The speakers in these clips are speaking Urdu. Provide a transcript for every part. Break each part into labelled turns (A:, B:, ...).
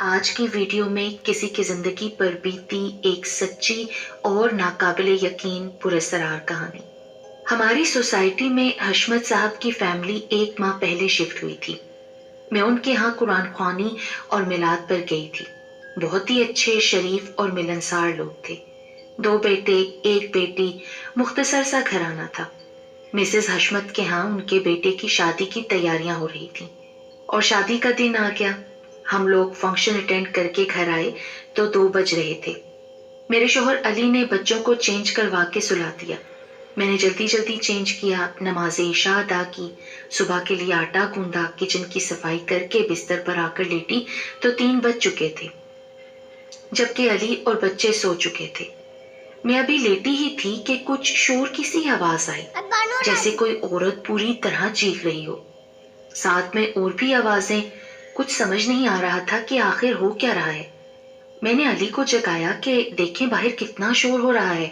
A: آج کی ویڈیو میں کسی کی زندگی پر بیتی ایک سچی اور ناقابل یقین پراسرار کہانی۔ ہماری سوسائٹی میں حشمت صاحب کی فیملی 1 ماہ پہلے شفٹ ہوئی تھی۔ میں ان کے ہاں قرآن خوانی اور میلاد پر گئی تھی۔ بہت ہی اچھے، شریف اور ملنسار لوگ تھے۔ 2 بیٹے، 1 بیٹی، مختصر سا گھرانہ تھا۔ مسز حشمت کے ہاں ان کے بیٹے کی شادی کی تیاریاں ہو رہی تھیں اور شادی کا دن آ گیا۔ ہم لوگ فنکشن اٹینڈ کر کے گھر آئے تو 2 بج رہے تھے۔ میرے شوہر علی نے بچوں کو چینج کروا کے سلا دیا۔ میں نے جلدی جلدی چینج کیا، نماز عشاء ادا کی، صبح کے لیے آٹا گوندا، کچن کی صفائی کر کے بستر پر آ کر لیٹی تو 3 بج چکے تھے، جبکہ علی اور بچے سو چکے تھے۔ میں ابھی لیٹی ہی تھی کہ کچھ شور کی سی آواز آئی، جیسے کوئی عورت پوری طرح چیخ رہی ہو۔ ساتھ میں اور بھی آوازیں۔ کچھ سمجھ نہیں آ رہا تھا کہ آخر ہو کیا رہا ہے۔ میں نے علی کو جگایا کہ دیکھیں باہر کتنا شور ہو رہا ہے۔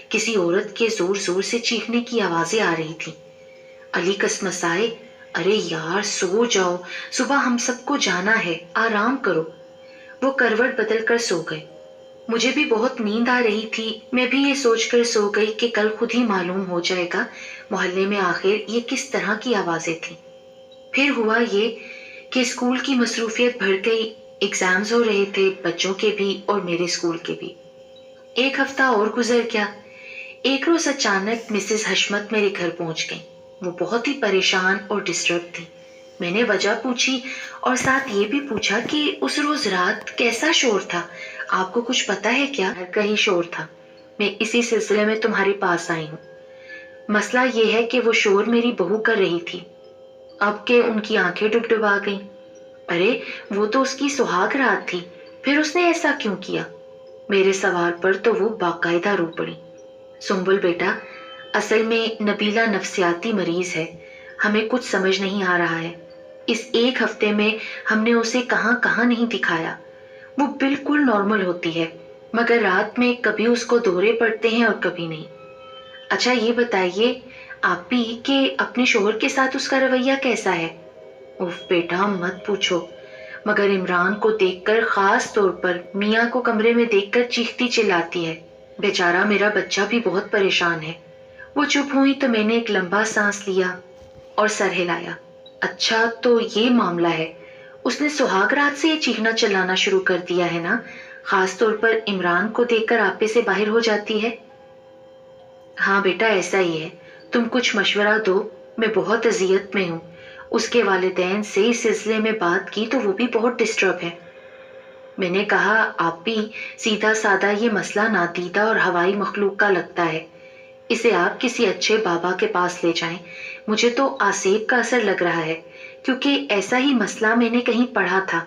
A: کسی عورت کے زور زور سے چیخنے کی آوازیں آ رہی تھیں۔ علی کسمسائے، ارے یار سو جاؤ، صبح ہم سب کو جانا ہے، آرام کرو۔ وہ کروٹ بدل کر سو گئے۔ مجھے بھی بہت نیند آ رہی تھی۔ میں بھی یہ سوچ کر سو گئی کہ کل خود ہی معلوم ہو جائے گا محلے میں آخر یہ کس طرح کی آوازیں تھیں۔ پھر ہوا یہ کہ اسکول کی مصروفیت بڑھ گئی۔ ایگزامز ہو رہے تھے، بچوں کے بھی اور میرے اسکول کے بھی۔ 1 ہفتہ اور گزر گیا۔ ایک روز اچانک مسز حشمت میرے گھر پہنچ گئیں۔ وہ بہت ہی پریشان اور ڈسٹرب تھی۔ میں نے وجہ پوچھی اور ساتھ یہ بھی پوچھا کہ اس روز رات کیسا شور تھا، آپ کو کچھ پتا ہے کیا؟ گھر کا ہی شور تھا۔ میں اسی سلسلے میں تمہارے پاس آئی ہوں۔ مسئلہ یہ ہے کہ وہ شور میری بہو کر رہی تھی۔ اب کہ ان کی آنکھیں ڈبڈبا گئیں۔ ارے وہ تو اس کی سہاگ رات تھی، پھر اس نے ایسا کیوں کیا؟ میرے سوال پر تو وہ باقاعدہ رو پڑی۔ سنبل بیٹا، اصل میں نبیلہ نفسیاتی مریض ہے، ہمیں کچھ سمجھ نہیں آ رہا ہے۔ اس 1 ہفتے میں ہم نے اسے کہاں کہاں نہیں دکھایا۔ وہ بالکل نارمل ہوتی ہے، مگر رات میں کبھی اس کو دورے پڑتے ہیں اور کبھی نہیں۔ اچھا یہ بتائیے آپ بھی کہ اپنے شوہر کے ساتھ اس کا رویہ کیسا ہے؟ اوف بیٹا مت پوچھو، مگر عمران کو دیکھ کر، خاص طور پر میاں کو کمرے میں دیکھ کر چیختی چلاتی ہے۔ بیچارہ میرا بچہ بھی بہت پریشان ہے۔ وہ چپ ہوئی تو میں نے ایک لمبا سانس لیا اور سر ہلایا۔ اچھا تو یہ معاملہ ہے، اس نے سہاگ رات سے یہ چیخنا چلانا شروع کر دیا ہے نا، خاص طور پر عمران کو دیکھ کر آپے سے باہر ہو جاتی ہے۔ ہاں بیٹا ایسا ہی ہے، تم کچھ مشورہ دو، میں بہت اذیت میں ہوں۔ اس کے والدین سے اس سلسلے میں بات کی تو وہ بھی بہت ڈسٹرب ہے۔ میں نے کہا آپ بھی سیدھا سادہ یہ مسئلہ نادیدہ اور ہوائی مخلوق کا لگتا ہے، اسے آپ کسی اچھے بابا کے پاس لے جائیں۔ مجھے تو آسیب کا اثر لگ رہا ہے، کیونکہ ایسا ہی مسئلہ میں نے کہیں پڑھا تھا۔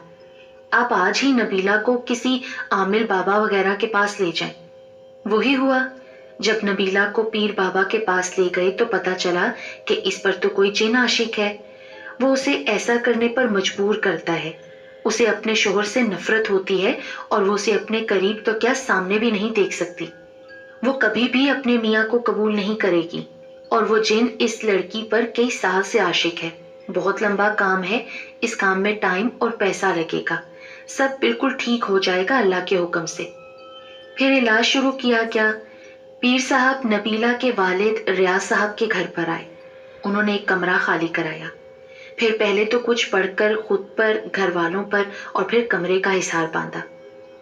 A: آپ آج ہی نبیلہ کو کسی عامل بابا وغیرہ کے پاس لے جائیں۔ وہی ہوا۔ جب نبیلہ کو پیر بابا کے پاس لے گئے تو پتا چلا کہ اس پر تو کوئی جن عاشق ہے۔ وہ اسے ایسا کرنے پر مجبور کرتا ہے۔ اسے اپنے شوہر سے نفرت ہوتی ہے اور وہ اسے اپنے قریب تو کیا سامنے بھی نہیں دیکھ سکتی۔ وہ کبھی بھی اپنے میاں کو قبول نہیں کرے گی، اور وہ جن اس لڑکی پر کئی سال سے عاشق ہے۔ بہت لمبا کام ہے، اس کام میں ٹائم اور پیسہ لگے گا۔ سب بالکل ٹھیک ہو جائے گا اللہ کے حکم سے۔ پھر علاج شروع کیا گیا۔ پیر صاحب نبیلہ کے والد ریاض صاحب کے گھر پر آئے۔ انہوں نے ایک کمرہ خالی کرایا۔ پھر پہلے تو کچھ پڑھ کر خود پر، گھر والوں پر اور پھر کمرے کا حصار باندھا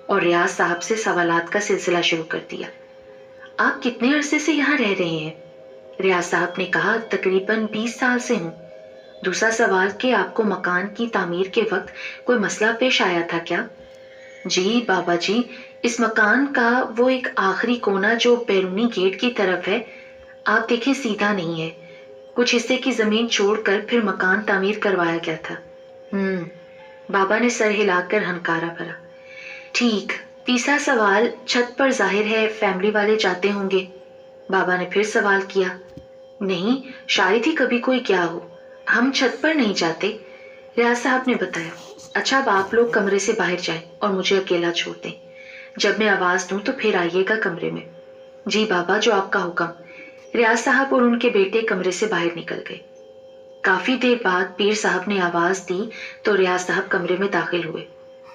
A: اور ریاض صاحب سے سوالات کا سلسلہ شروع کر دیا۔ آپ کتنے عرصے سے یہاں رہ رہے ہیں؟ ریاض صاحب نے کہا تقریباً 20 سال سے ہوں۔ دوسرا سوال کہ آپ کو مکان کی تعمیر کے وقت کوئی مسئلہ پیش آیا تھا کیا؟ جی بابا جی، اس مکان کا وہ ایک آخری کونا جو بیرونی گیٹ کی طرف ہے، آپ دیکھیں سیدھا نہیں ہے، کچھ حصے کی زمین چھوڑ کر پھر مکان تعمیر کروایا گیا تھا۔ بابا نے سر ہلا کر ہنکارا بھرا۔ ٹھیک۔ تیسرا سوال، چھت پر ظاہر ہے فیملی والے جاتے ہوں گے؟ بابا نے پھر سوال کیا۔ نہیں، شاید ہی کبھی کوئی گیا ہو، ہم چھت پر نہیں جاتے، ریاض صاحب نے بتایا۔ اچھا اب آپ لوگ کمرے سے باہر جائیں اور مجھے اکیلا چھوڑ دیں، جب میں آواز دوں تو پھر آئیے گا کمرے میں۔ جی بابا جو آپ کا حکم۔ ریاض صاحب اور ان کے بیٹے کمرے سے باہر نکل گئے۔ کافی دیر بعد پیر صاحب نے آواز دی تو ریاض صاحب کمرے میں داخل ہوئے۔